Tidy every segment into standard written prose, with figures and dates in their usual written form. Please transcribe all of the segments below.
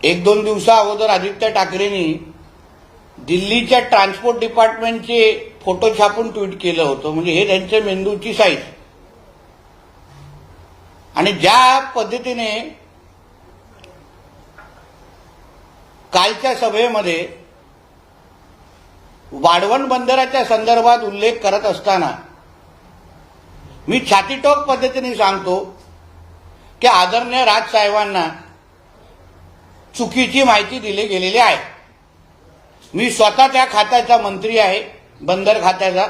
एक दोन दिवसा अगोदर आदित्य ठाकरेंनी दिल्लीच्या ट्रान्सपोर्ट डिपार्टमेंटचे फोटो छापून ट्विट केलं होतं. म्हणजे हे त्यांच्या मेंदूची साईज. आणि ज्या पद्धतीने कालच्या सभेमध्ये वाढवण बंदराच्या संदर्भात उल्लेख करत असताना मी छातीटोक पद्धतीने सांगतो की आदरणीय राजसाहेबांना चुकीची माहिती दिली गेलेली आहे. मी स्वतः त्या खात्याचा मंत्री आहे, बंदर खात्याचा.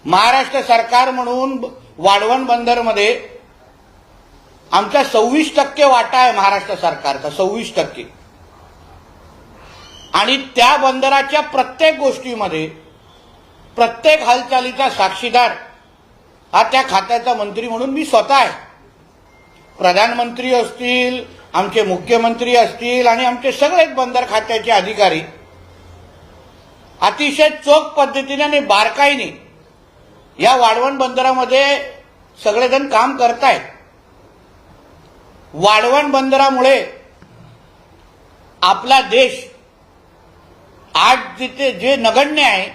महाराष्ट्र सरकार म्हणून वाढवण बंदरमध्ये आमचा 26% वाटा आहे महाराष्ट्र सरकारचा, 26%. आणि त्या बंदराच्या प्रत्येक गोष्टीमध्ये प्रत्येक हालचालीचा साक्षीदार हा त्या खात्याचा मंत्री म्हणून मी स्वतः आहे. प्रधानमंत्री असतील, आमचे मुख्यमंत्री असतील आणि आमचे सगळेच बंदर खात्याचे अधिकारी अतिशय चोख पद्धतीने आणि बारकाईने या वाढवण बंदरामध्ये सगळेजण काम करतायत. वाढवण बंदरामुळे आपला देश आज जिथे जे नगण्य आहे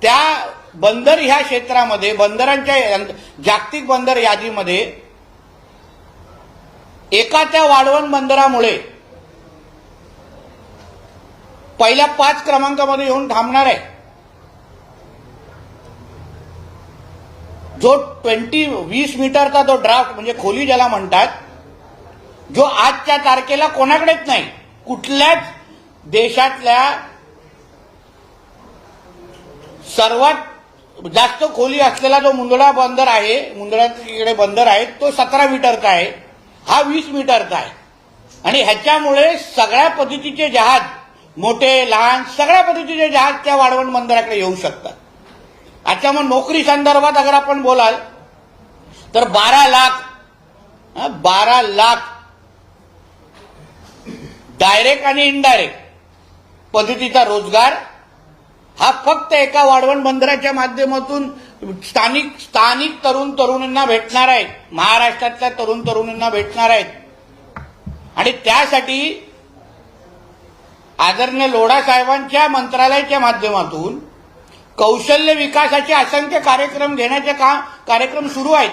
त्या बंदर ह्या क्षेत्रामध्ये, बंदरांच्या जागतिक बंदर यादीमध्ये एका त्या वाढवण बंदरामुळे पहिल्या 5 क्रमांकामध्ये येऊन थांबणार आहे. जो 20 मीटरचा जो ड्राफ्ट म्हणजे खोली ज्याला म्हणतात, जो आजच्या तारखेला कोणाकडेच नाही. कुठल्याच देशातल्या सर्वात जास्त खोली असलेला जो मुंदडा बंदर आहे, मुंदड्याकडे बंदर आहे, तो 17 मीटरचा आहे. हा 20 मीटरचा आहे. आणि ह्याच्यामुळे सगळ्या पद्धतीचे जहाज, मोठे लहान सगळ्या पद्धतीचे जहाज त्या वाढवण बंदराकडे येऊ शकतात. त्याच्यामुळे नोकरी संदर्भात अगर आपण बोलाल तर 12 लाख डायरेक्ट आणि इनडायरेक्ट पद्धतीचा रोजगार हा फक्त एका वाढवण बंदराच्या माध्यमातून स्थानिक तरुण तरुणींना भेटणार आहेत, महाराष्ट्रातल्या तरुण तरुणींना भेटणार आहेत. आणि त्यासाठी आदरणीय लोढा साहेबांच्या मंत्रालयाच्या माध्यमातून कौशल्य विकासाचे असंख्य कार्यक्रम घेण्याचे कार्यक्रम सुरू आहेत.